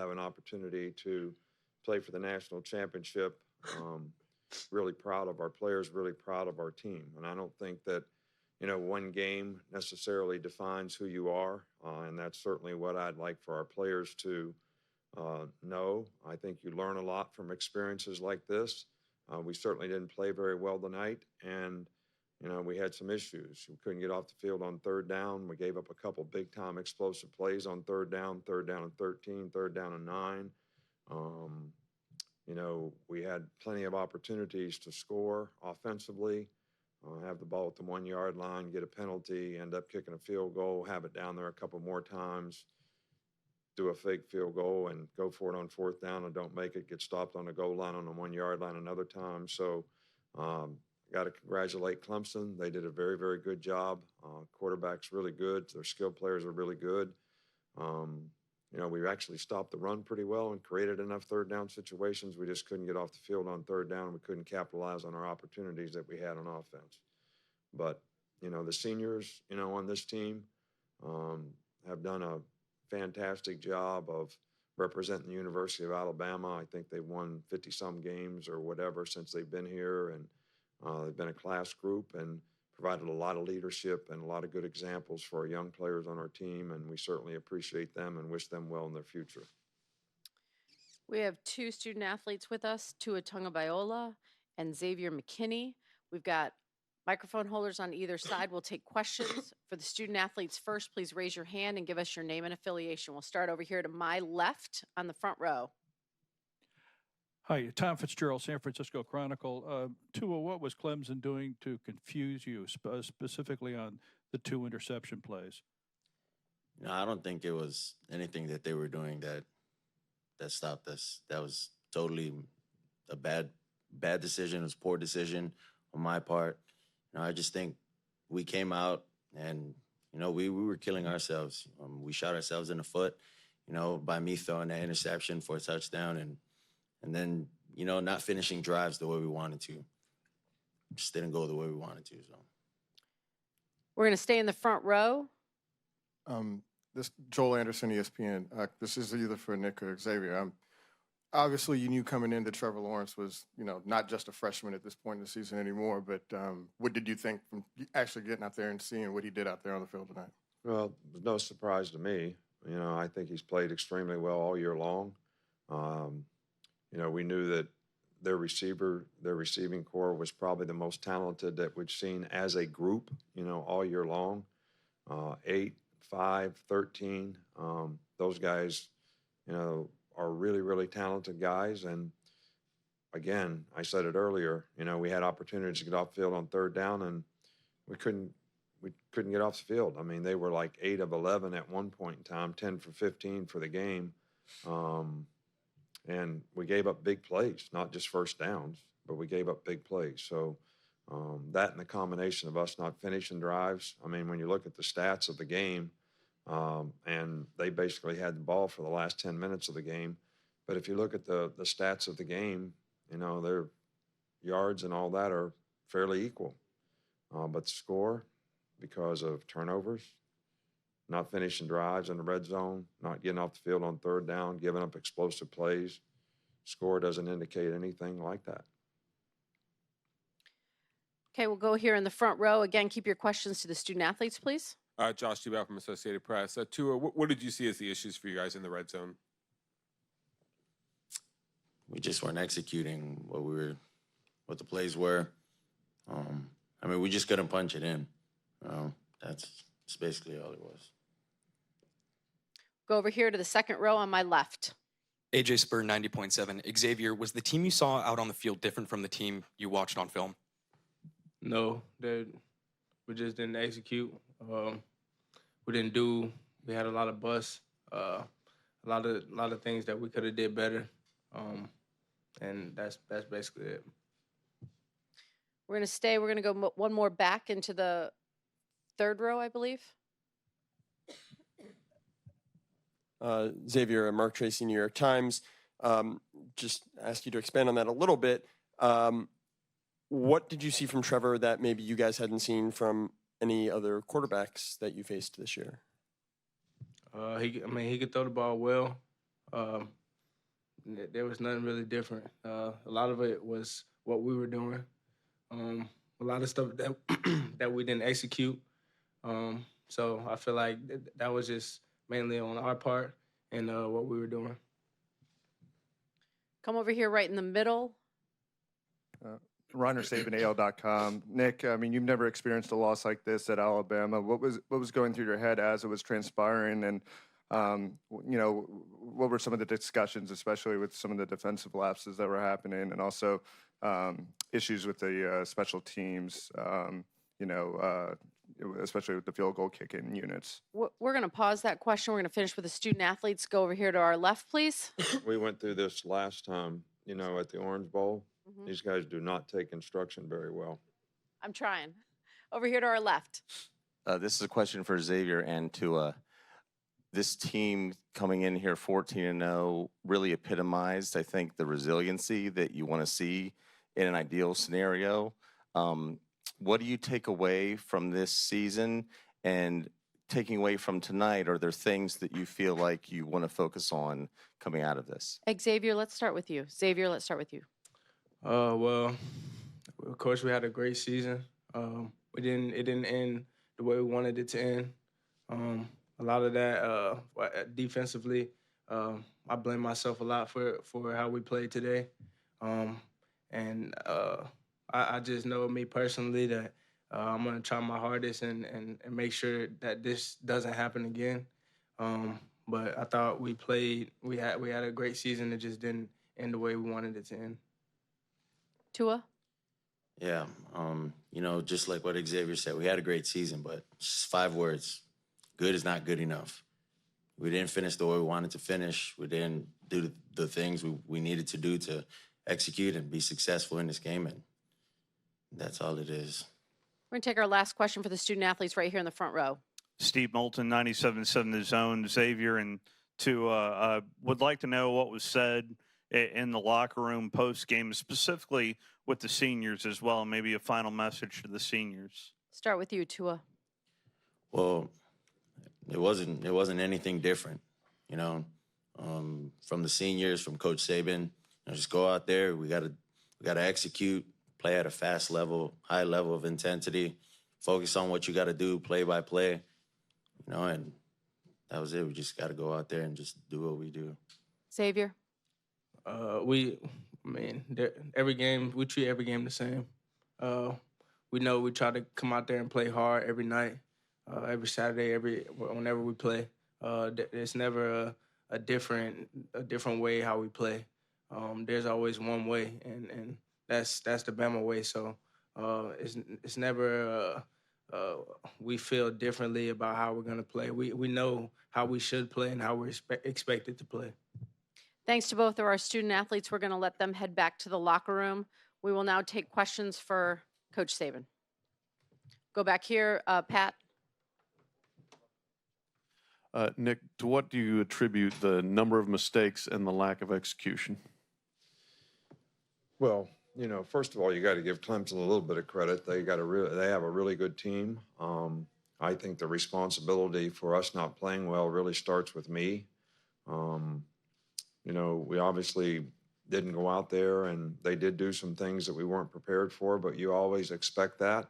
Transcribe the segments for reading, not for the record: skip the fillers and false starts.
have an opportunity to play for the national championship. Really proud of our players, really proud of our team. And I don't think that, one game necessarily defines who you are. And that's certainly what I'd like for our players to know. I think you learn a lot from experiences like this. We certainly didn't play very well tonight. And, we had some issues. We couldn't get off the field on third down. We gave up a couple big-time explosive plays on third down and 13, third down and 9. We had plenty of opportunities to score offensively, have the ball at the 1 yard line, get a penalty, end up kicking a field goal, have it down there a couple more times, do a fake field goal and go for it on fourth down and don't make it, get stopped on the goal line on the 1 yard line another time. So, got to congratulate Clemson. They did a very, very good job. Quarterback's really good. Their skilled players are really good. We actually stopped the run pretty well and created enough third down situations. We just couldn't get off the field on third down. We couldn't capitalize on our opportunities that we had on offense. But, the seniors, on this team have done a fantastic job of representing the University of Alabama. I think they've won 50-some games or whatever since they've been here, and they've been a class group and provided a lot of leadership and a lot of good examples for our young players on our team, and we certainly appreciate them and wish them well in their future. We have two student athletes with us, Tua Tagovailoa and Xavier McKinney. We've got microphone holders on either side. We'll take questions. For the student athletes first, please raise your hand and give us your name and affiliation. We'll start over here to my left on the front row. Hi, Tom Fitzgerald, San Francisco Chronicle. Tua, what was Clemson doing to confuse you, specifically on the 2 interception plays? No, I don't think it was anything that they were doing that stopped us. That was totally a bad decision. It was a poor decision on my part. I just think we came out and, we were killing ourselves. We shot ourselves in the foot, by me throwing that interception for a touchdown and then, not finishing drives the way we wanted to. Just didn't go the way we wanted to. So we're going to stay in the front row. This Joel Anderson, ESPN. This is either for Nick or Xavier. Obviously, you knew coming in that Trevor Lawrence was, not just a freshman at this point in the season anymore. But what did you think from actually getting out there and seeing what he did out there on the field tonight? Well, it was no surprise to me. I think he's played extremely well all year long. We knew that their receiving core was probably the most talented that we've seen as a group, all year long. 8, 5, 13. Those guys, are really, really talented guys. And again, I said it earlier, we had opportunities to get off the field on third down and we couldn't get off the field. I mean, they were like 8 of 11 at one point in time, 10 for 15 for the game. And we gave up big plays, not just first downs, but we gave up big plays. So that and the combination of us not finishing drives, I mean, when you look at the stats of the game, and they basically had the ball for the last 10 minutes of the game. But if you look at the stats of the game, their yards and all that are fairly equal. But the score, because of turnovers, not finishing drives in the red zone, not getting off the field on third down, giving up explosive plays. Score doesn't indicate anything like that. Okay, we'll go here in the front row. Again, keep your questions to the student athletes, please. Josh Dubow from Associated Press. Tua, what did you see as the issues for you guys in the red zone? We just weren't executing what the plays were. We just couldn't punch it in. That's basically all it was. Go over here to the second row on my left. AJ Spur, 90.7. Xavier, was the team you saw out on the field different from the team you watched on film? No, we just didn't execute. We had a lot of busts, a lot of things that we could have did better, and that's basically it. We're going to stay. We're going to go one more back into the third row, I believe. Xavier, Mark Tracy, New York Times. Just ask you to expand on that a little bit. What did you see from Trevor that maybe you guys hadn't seen from any other quarterbacks that you faced this year? He could throw the ball well. There was nothing really different. A lot of it was what we were doing. A lot of stuff that that we didn't execute. So I feel like that was just mainly on our part and what we were doing. Come over here right in the middle. Reiner Saban, AL.com. Nick, I mean, you've never experienced a loss like this at Alabama. What was going through your head as it was transpiring, and you know, what were some of the discussions, especially with some of the defensive lapses that were happening, and also issues with the special teams, you know, especially with the field goal kicking units? We're going to pause that question. We're going to finish with the student athletes. Go over here to our left, please. We went through this last time, you know, at the Orange Bowl. Mhm. These guys do not take instruction very well. I'm trying. Over here to our left. This is a question for Xavier and Tua. This team coming in here 14-0 really epitomized, I think, the resiliency that you want to see in an ideal scenario. What do you take away from this season? And taking away from tonight, are there things that you feel like you want to focus on coming out of this? Xavier, let's start with you. Xavier, let's start with you. Well, of course we had a great season. It didn't end the way we wanted it to end. A lot of that defensively, I blame myself a lot for how we played today. And I just know me personally that I'm gonna try my hardest and make sure that this doesn't happen again. But I thought we had a great season. It just didn't end the way we wanted it to end. Tua? Yeah, you know, just like what Xavier said, we had a great season, but just 5 words. Good is not good enough. We didn't finish the way we wanted to finish. We didn't do the things we needed to do to execute and be successful in this game, and that's all it is. We're going to take our last question for the student athletes right here in the front row. Steve Moulton, 97.7 The Zone. Xavier and Tua, would like to know what was said in the locker room post-game, specifically with the seniors as well, maybe a final message to the seniors. Start with you, Tua. Well, it wasn't anything different, you know, from the seniors, from Coach Saban. You know, just go out there. We gotta execute, play at a fast level, high level of intensity, focus on what you got to do, play by play, you know, and that was it. We just got to go out there and just do what we do. Xavier? Every game, we treat every game the same. We know we try to come out there and play hard every night, every Saturday, whenever we play. It's never a different way how we play. There's always one way, and that's the Bama way. So it's never we feel differently about how we're gonna play. We know how we should play and how we're expected to play. Thanks to both of our student athletes. We're going to let them head back to the locker room. We will now take questions for Coach Saban. Go back here, Pat. Nick, to what do you attribute the number of mistakes and the lack of execution? Well, you know, first of all, you got to give Clemson a little bit of credit. They have a really good team. I think the responsibility for us not playing well really starts with me. You know, we obviously didn't go out there, and they did do some things that we weren't prepared for, but you always expect that.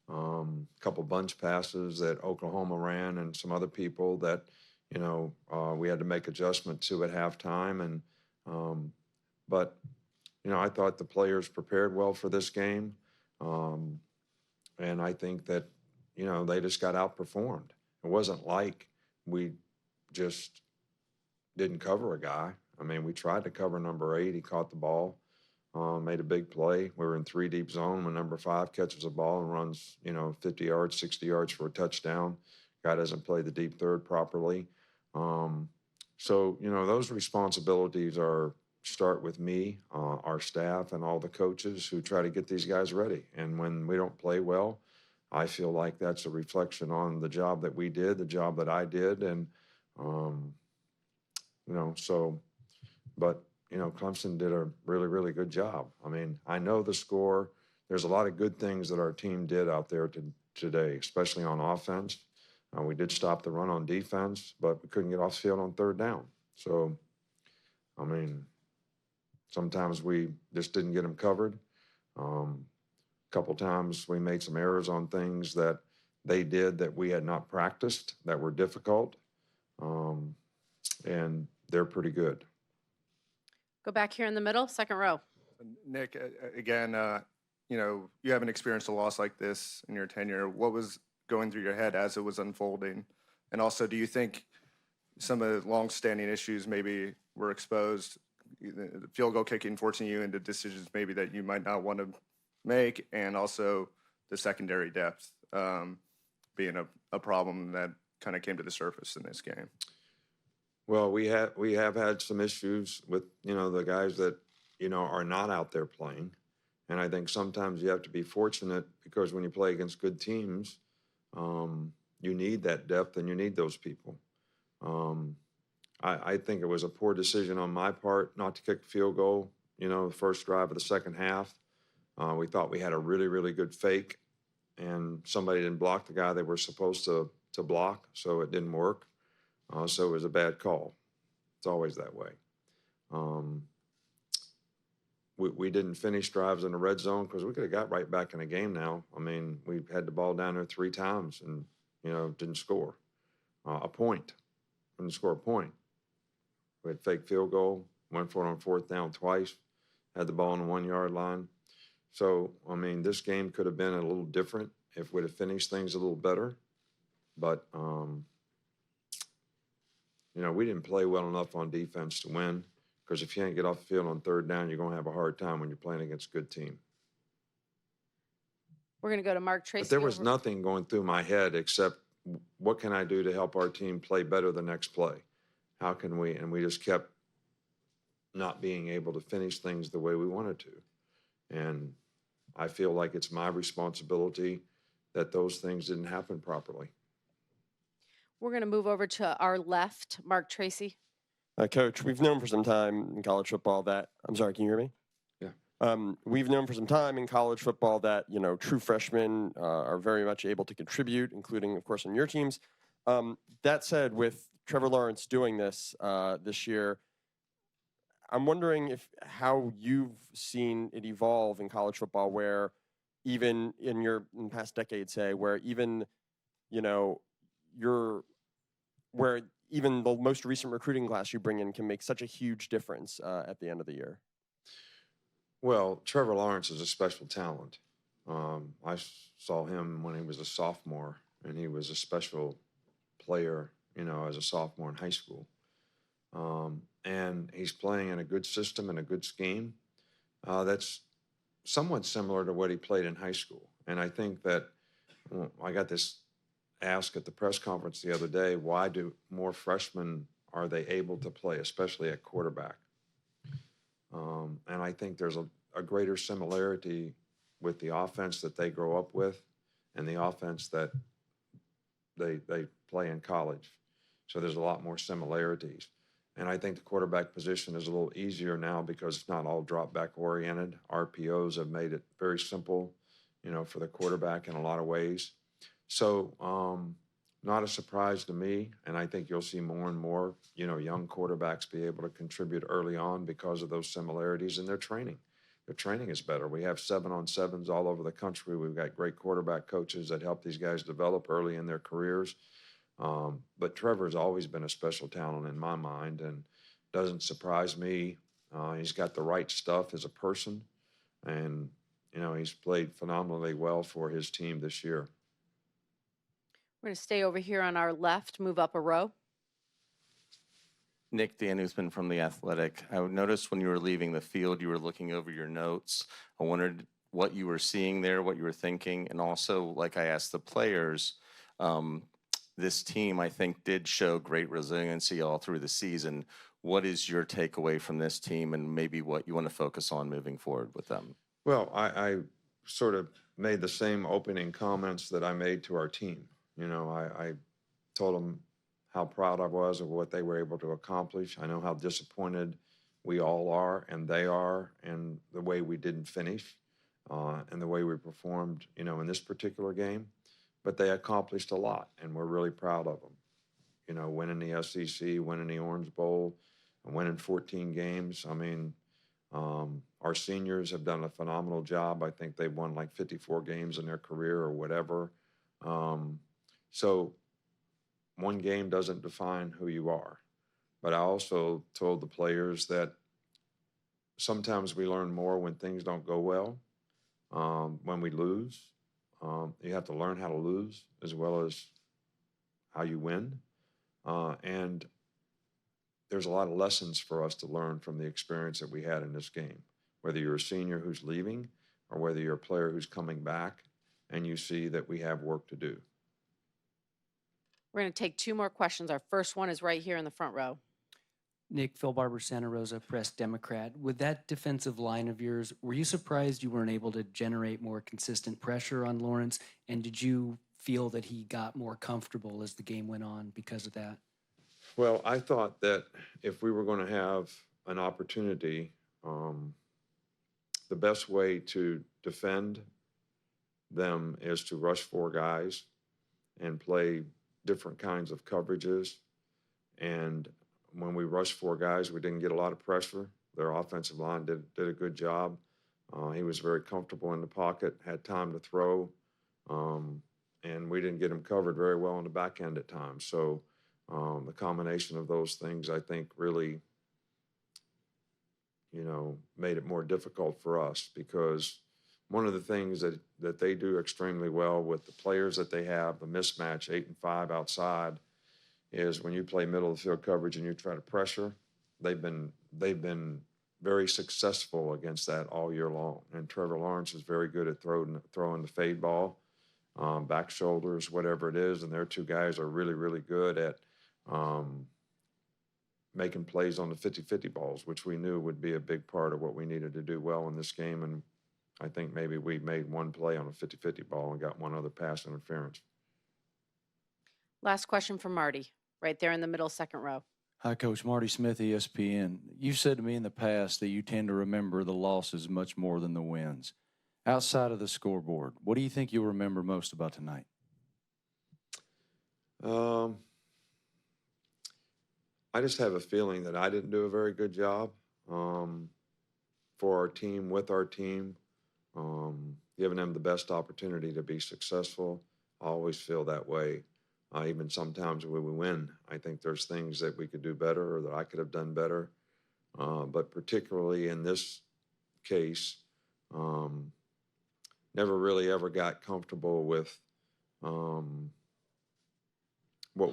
A couple bunch passes that Oklahoma ran and some other people that, you know, we had to make adjustment to at halftime. But, you know, I thought the players prepared well for this game. And I think that, you know, they just got outperformed. It wasn't like we just didn't cover a guy. I mean, we tried to cover number 8. He caught the ball, made a big play. We were in 3 deep zone when number 5 catches a ball and runs, you know, 50 yards, 60 yards for a touchdown. Guy doesn't play the deep third properly. So, you know, those responsibilities start with me, our staff, and all the coaches who try to get these guys ready. And when we don't play well, I feel like that's a reflection on the job that we did, the job that I did. And, you know, so, but, you know, Clemson did a really, really good job. I mean, I know the score. There's a lot of good things that our team did out there today, especially on offense. We did stop the run on defense, but we couldn't get off the field on 3rd down. So, I mean, sometimes we just didn't get them covered. A couple times we made some errors on things that they did that we had not practiced that were difficult. And they're pretty good. Go back here in the middle, second row. Nick, again, you haven't experienced a loss like this in your tenure. What was going through your head as it was unfolding? And also, do you think some of the long-standing issues maybe were exposed, the field goal kicking forcing you into decisions maybe that you might not want to make, and also the secondary depth being a problem that kind of came to the surface in this game? Well, we have had some issues with, the guys that, are not out there playing. And I think sometimes you have to be fortunate because when you play against good teams, you need that depth and you need those people. I think it was a poor decision on my part not to kick a field goal, the first drive of the second half. We thought we had a really, really good fake, and somebody didn't block the guy they were supposed to block, so it didn't work. So it was a bad call. It's always that way. We didn't finish drives in the red zone because we could have got right back in the game now. I mean, we had the ball down there 3 times and, didn't score a point. Didn't score a point. We had fake field goal, went for it on 4th down twice, had the ball on the 1-yard line. So, I mean, this game could have been a little different if we'd have finished things a little better. But, we didn't play well enough on defense to win, because if you can't get off the field on 3rd down, you're going to have a hard time when you're playing against a good team. We're going to go to Mark Tracy. But there was over- nothing going through my head except what can I do to help our team play better the next play? How can we? And we just kept not being able to finish things the way we wanted to. And I feel like it's my responsibility that those things didn't happen properly. We're going to move over to our left, Mark Tracy. Coach, we've known for some time in college football that, I'm sorry, can you hear me? Yeah. We've known for some time in college football that, true freshmen are very much able to contribute, including, of course, on your teams. That said, with Trevor Lawrence doing this this year, I'm wondering how you've seen it evolve in college football, where even in the past decade, say, where even, where even the most recent recruiting class you bring in can make such a huge difference at the end of the year. Well, Trevor Lawrence is a special talent. I saw him when he was a sophomore, and he was a special player, as a sophomore in high school. And he's playing in a good system and a good scheme that's somewhat similar to what he played in high school. And I think that I got this ask at the press conference the other day, why do more freshmen are they able to play, especially at quarterback? And I think there's a greater similarity with the offense that they grow up with and the offense that they play in college. So there's a lot more similarities. And I think the quarterback position is a little easier now because it's not all drop back oriented. RPOs have made it very simple, for the quarterback in a lot of ways. So not a surprise to me. And I think you'll see more and more, young quarterbacks be able to contribute early on because of those similarities in their training. Their training is better. We have 7-on-7s all over the country. We've got great quarterback coaches that help these guys develop early in their careers. But Trevor's always been a special talent in my mind, and doesn't surprise me. He's got the right stuff as a person, and, he's played phenomenally well for his team this year. We're going to stay over here on our left, move up a row. Nick Dan Usman from The Athletic. I noticed when you were leaving the field, you were looking over your notes. I wondered what you were seeing there, what you were thinking, and also, like I asked the players, this team, I think, did show great resiliency all through the season. What is your takeaway from this team, and maybe what you want to focus on moving forward with them? Well, I sort of made the same opening comments that I made to our team. I told them how proud I was of what they were able to accomplish. I know how disappointed we all are, and they are, and the way we didn't finish, and the way we performed, in this particular game. But they accomplished a lot, and we're really proud of them. Winning the SEC, winning the Orange Bowl, and winning 14 games. I mean, our seniors have done a phenomenal job. I think they've won like 54 games in their career or whatever. So one game doesn't define who you are. But I also told the players that sometimes we learn more when things don't go well, when we lose. You have to learn how to lose as well as how you win. And there's a lot of lessons for us to learn from the experience that we had in this game, whether you're a senior who's leaving or whether you're a player who's coming back and you see that we have work to do. We're going to take 2 more questions. Our first one is right here in the front row. Nick, Phil Barber, Santa Rosa, Press Democrat. With that defensive line of yours, were you surprised you weren't able to generate more consistent pressure on Lawrence? And did you feel that he got more comfortable as the game went on because of that? Well, I thought that if we were going to have an opportunity, the best way to defend them is to rush 4 guys and play different kinds of coverages. And when we rushed 4 guys, we didn't get a lot of pressure. Their offensive line did a good job. He was very comfortable in the pocket, had time to throw, and we didn't get him covered very well on the back end at times. So the combination of those things, I think, really, made it more difficult for us, because one of the things that they do extremely well with the players that they have, the mismatch 8 and 5 outside, is when you play middle of the field coverage and you try to pressure, they've been very successful against that all year long. And Trevor Lawrence is very good at throwing the fade ball, back shoulders, whatever it is. And their 2 guys are really, really good at making plays on the 50-50 balls, which we knew would be a big part of what we needed to do well in this game. And I think maybe we made 1 play on a 50-50 ball and got 1 other pass interference. Last question from Marty, right there in the middle, second row. Hi, Coach. Marty Smith, ESPN. You've said to me in the past that you tend to remember the losses much more than the wins. Outside of the scoreboard, what do you think you'll remember most about tonight? I just have a feeling that I didn't do a very good job for our team, with our team, giving them the best opportunity to be successful. I always feel that way. Even sometimes when we win, I think there's things that we could do better or that I could have done better. But particularly in this case, never really ever got comfortable with what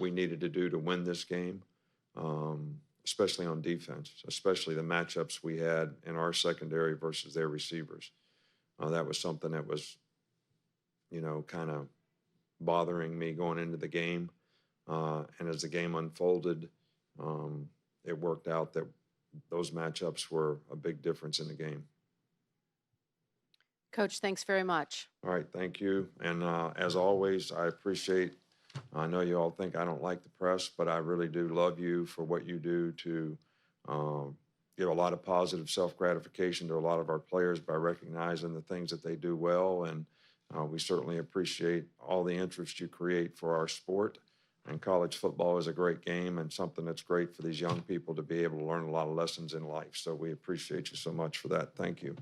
we needed to do to win this game, especially on defense, especially the matchups we had in our secondary versus their receivers. That was something that was, kind of bothering me going into the game. And as the game unfolded, it worked out that those matchups were a big difference in the game. Coach, thanks very much. All right, thank you. And as always, I know you all think I don't like the press, but I really do love you for what you do to give a lot of positive self-gratification to a lot of our players by recognizing the things that they do well. And we certainly appreciate all the interest you create for our sport. And college football is a great game and something that's great for these young people to be able to learn a lot of lessons in life. So we appreciate you so much for that. Thank you.